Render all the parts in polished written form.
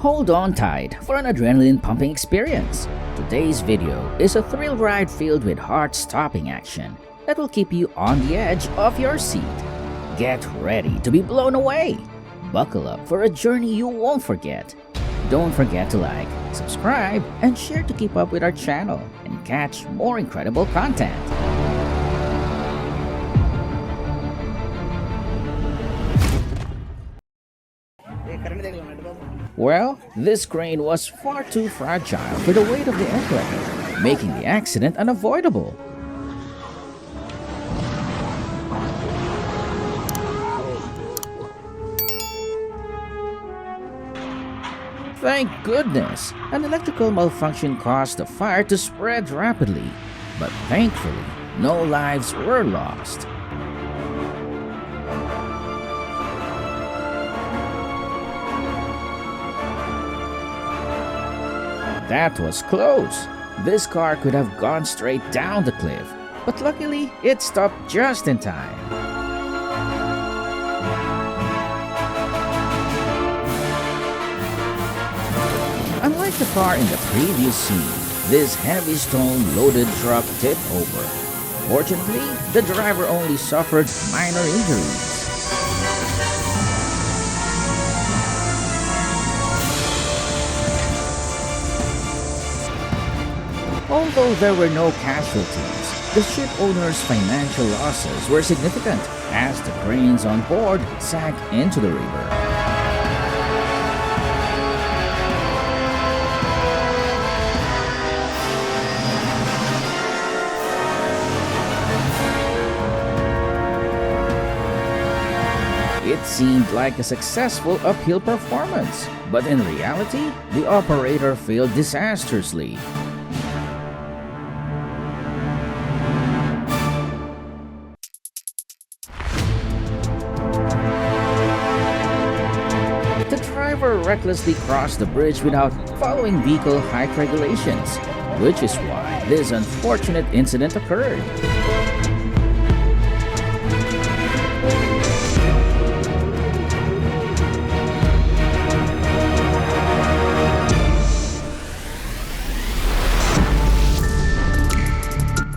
Hold on tight for an adrenaline-pumping experience. Today's video is a thrill ride filled with heart-stopping action that will keep you on the edge of your seat. Get ready to be blown away. Buckle up for a journey you won't forget. Don't forget to like, subscribe, and share to keep up with our channel and catch more incredible content. Well, this crane was far too fragile for the weight of the airplane, making the accident unavoidable. Thank goodness, an electrical malfunction caused the fire to spread rapidly, but thankfully, no lives were lost. That was close. This car could have gone straight down the cliff, but luckily it stopped just in time. Unlike the car in the previous scene, this heavy stone-loaded truck tipped over. Fortunately, the driver only suffered minor injuries. Although there were no casualties, the ship owner's financial losses were significant as the cranes on board sank into the river. It seemed like a successful uphill performance, but in reality, the operator failed disastrously. The driver recklessly crossed the bridge without following vehicle height regulations, which is why this unfortunate incident occurred.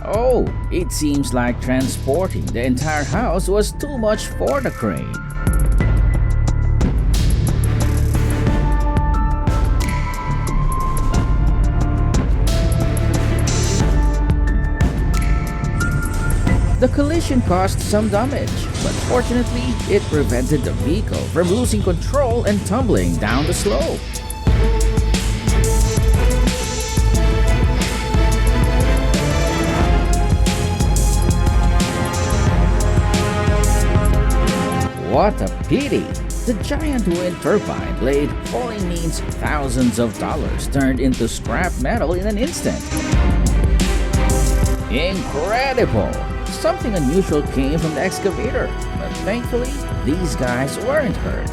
Oh, it seems like transporting the entire house was too much for the crane. The collision caused some damage, but fortunately, it prevented the vehicle from losing control and tumbling down the slope. What a pity! The giant wind turbine blade falling means thousands of dollars turned into scrap metal in an instant. Incredible! Something unusual came from the excavator, but thankfully, these guys weren't hurt.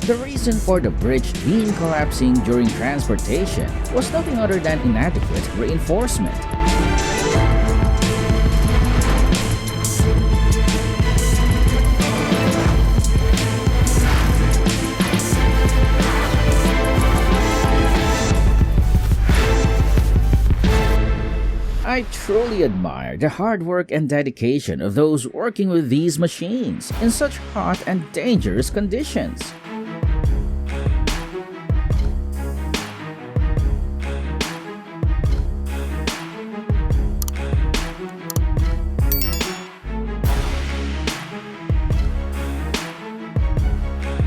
The reason for the bridge beam collapsing during transportation was nothing other than inadequate reinforcement. I truly admire the hard work and dedication of those working with these machines in such hot and dangerous conditions.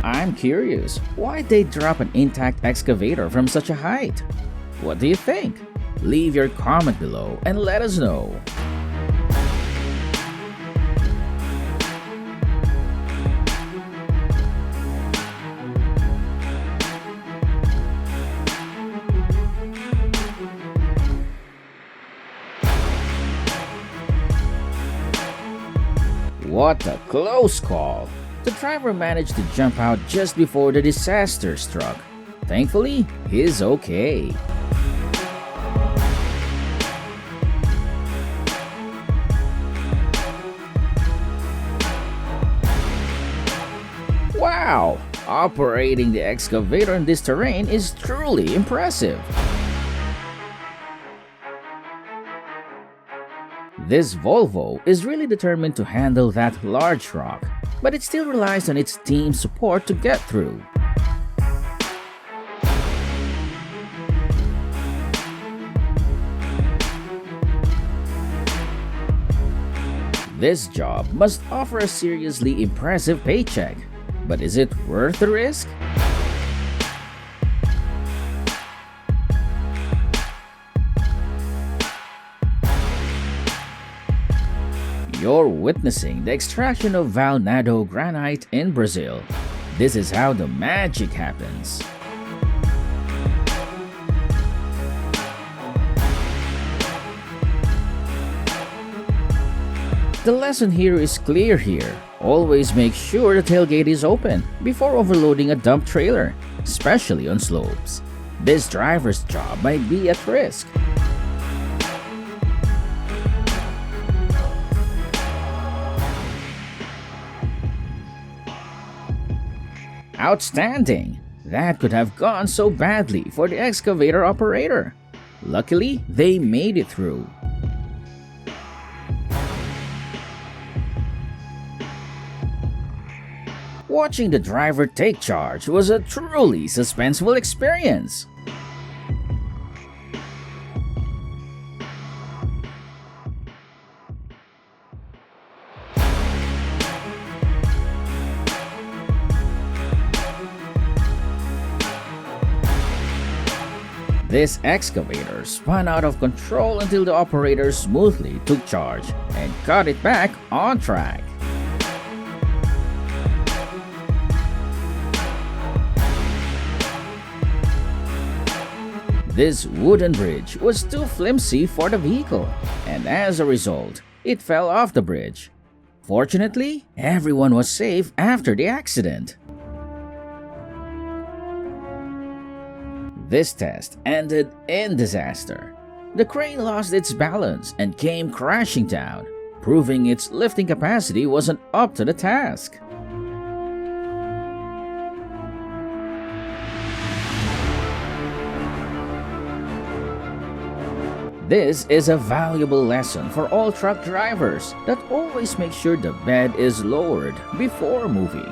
I'm curious, why'd they drop an intact excavator from such a height? What do you think? Leave your comment below and let us know. What a close call! The driver managed to jump out just before the disaster struck. Thankfully, he's okay. Wow! Operating the excavator in this terrain is truly impressive. This Volvo is really determined to handle that large rock, but it still relies on its team's support to get through. This job must offer a seriously impressive paycheck, but is it worth the risk? You're witnessing the extraction of Valnado granite in Brazil. This is how the magic happens. The lesson here is clear here. Always make sure the tailgate is open before overloading a dump trailer, especially on slopes. This driver's job might be at risk. Outstanding! That could have gone so badly for the excavator operator. Luckily, they made it through. Watching the driver take charge was a truly suspenseful experience. This excavator spun out of control until the operator smoothly took charge and got it back on track. This wooden bridge was too flimsy for the vehicle, and as a result, it fell off the bridge. Fortunately, everyone was safe after the accident. This test ended in disaster. The crane lost its balance and came crashing down, proving its lifting capacity wasn't up to the task. This is a valuable lesson for all truck drivers that always make sure the bed is lowered before moving.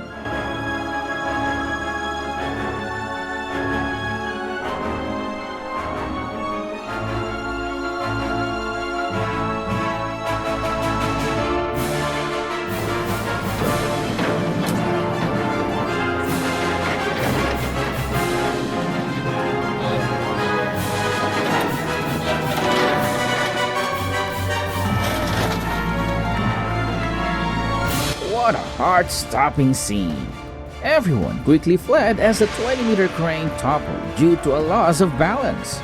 What a heart-stopping scene! Everyone quickly fled as the 20-meter crane toppled due to a loss of balance.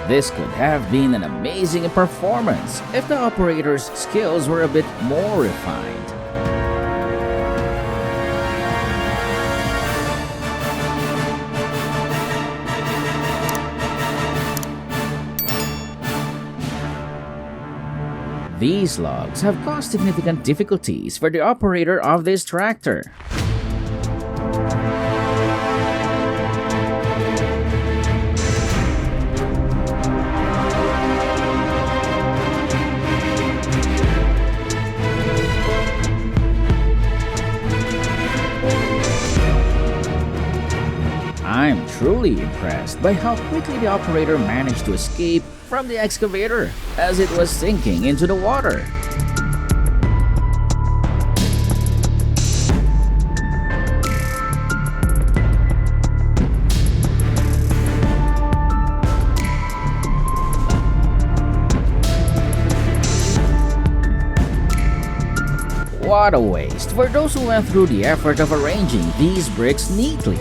This could have been an amazing performance if the operator's skills were a bit more refined. These logs have caused significant difficulties for the operator of this tractor. I'm truly impressed by how quickly the operator managed to escape from the excavator as it was sinking into the water. What a waste for those who went through the effort of arranging these bricks neatly.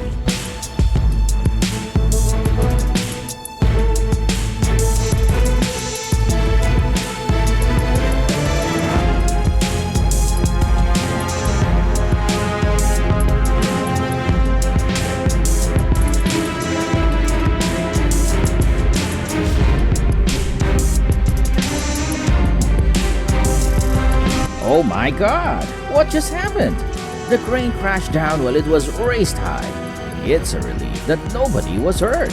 Oh my god! What just happened? The crane crashed down while it was raised high. It's a relief that nobody was hurt.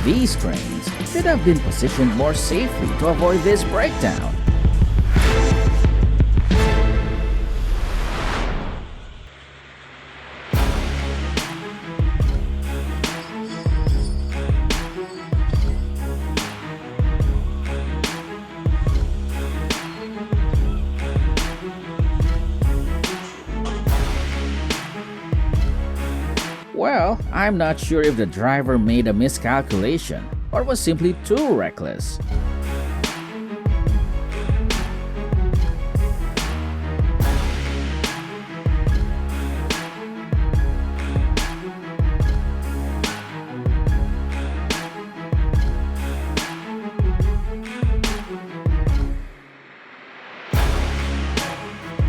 These cranes should have been positioned more safely to avoid this breakdown. Well, I'm not sure if the driver made a miscalculation or was simply too reckless.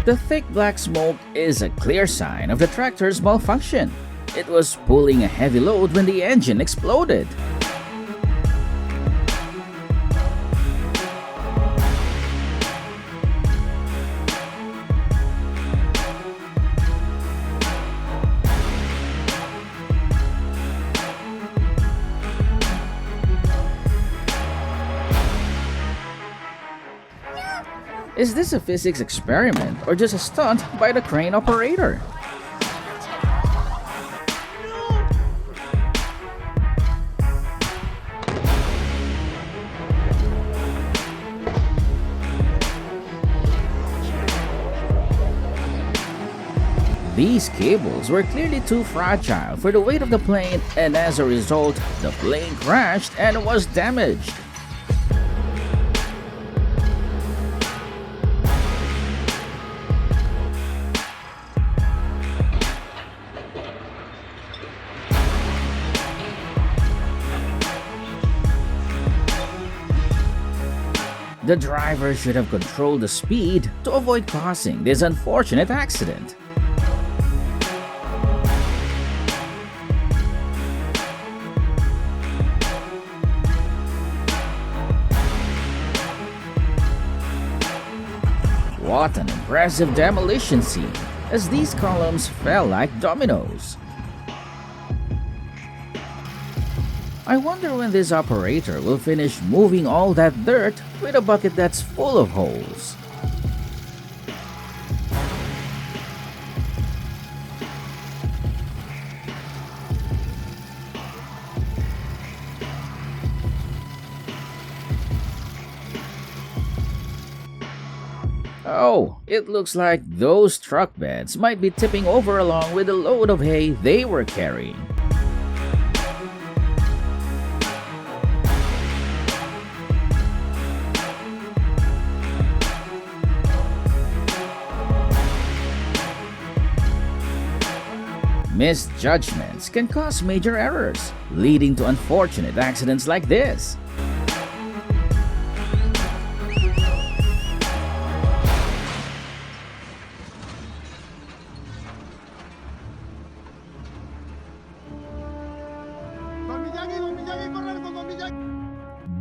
The thick black smoke is a clear sign of the tractor's malfunction. It was pulling a heavy load when the engine exploded. Is this a physics experiment or just a stunt by the crane operator? These cables were clearly too fragile for the weight of the plane, and as a result, the plane crashed and was damaged. The driver should have controlled the speed to avoid causing this unfortunate accident. What an impressive demolition scene, as these columns fell like dominoes. I wonder when this operator will finish moving all that dirt with a bucket that's full of holes. Oh, it looks like those truck beds might be tipping over along with the load of hay they were carrying. Misjudgments can cause major errors, leading to unfortunate accidents like this.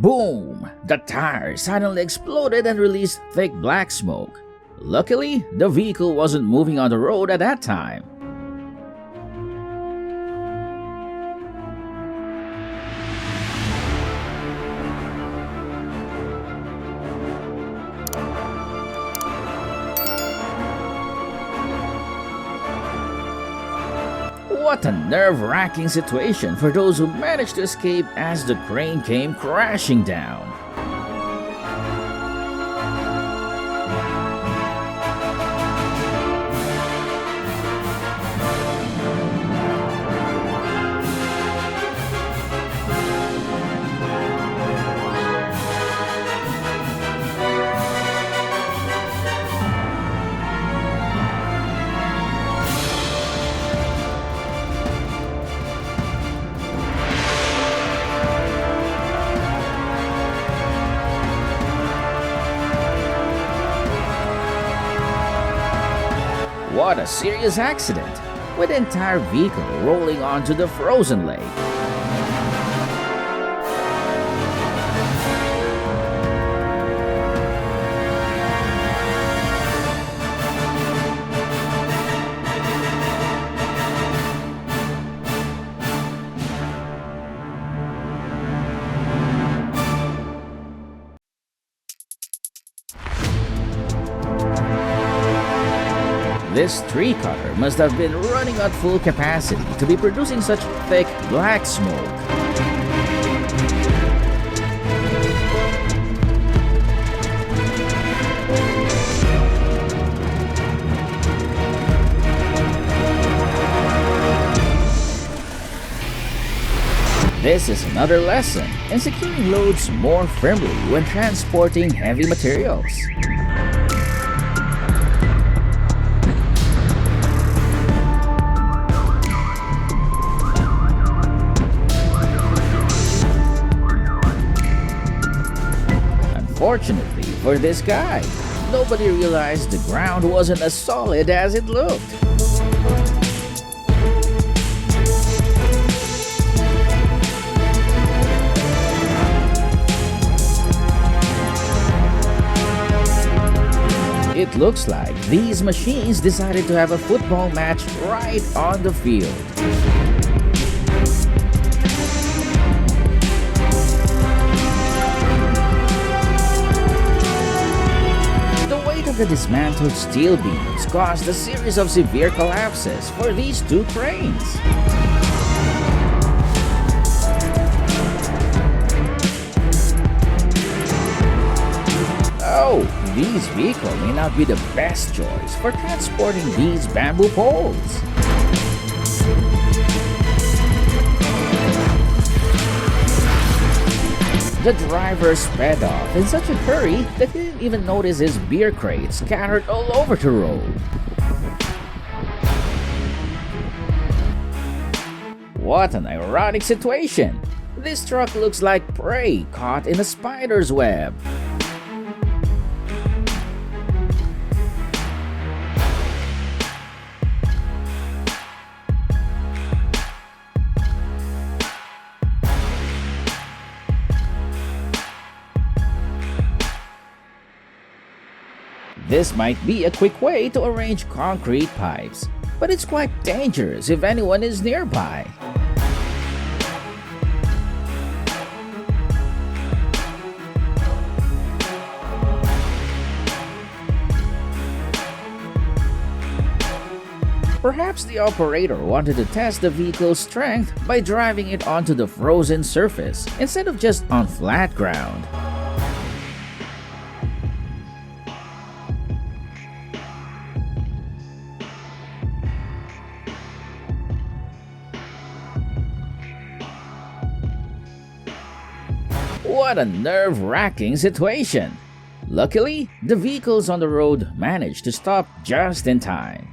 Boom! The tire suddenly exploded and released thick black smoke. Luckily, the vehicle wasn't moving on the road at that time. What a nerve-wracking situation for those who managed to escape as the crane came crashing down. What a serious accident, with the entire vehicle rolling onto the frozen lake. This tree cutter must have been running at full capacity to be producing such thick black smoke. This is another lesson in securing loads more firmly when transporting heavy materials. Unfortunately for this guy, nobody realized the ground wasn't as solid as it looked. It looks like these machines decided to have a football match right on the field. The dismantled steel beams caused a series of severe collapses for these two cranes. Oh, these vehicles may not be the best choice for transporting these bamboo poles. The driver sped off in such a hurry that he didn't even notice his beer crates scattered all over the road. What an ironic situation! This truck looks like prey caught in a spider's web. This might be a quick way to arrange concrete pipes, but it's quite dangerous if anyone is nearby. Perhaps the operator wanted to test the vehicle's strength by driving it onto the frozen surface instead of just on flat ground. What a nerve-wracking situation! Luckily, the vehicles on the road managed to stop just in time.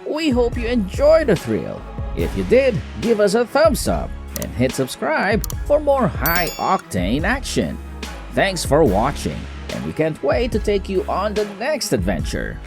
We hope you enjoyed the thrill. If you did, give us a thumbs up and hit subscribe for more high-octane action. Thanks for watching, and we can't wait to take you on the next adventure.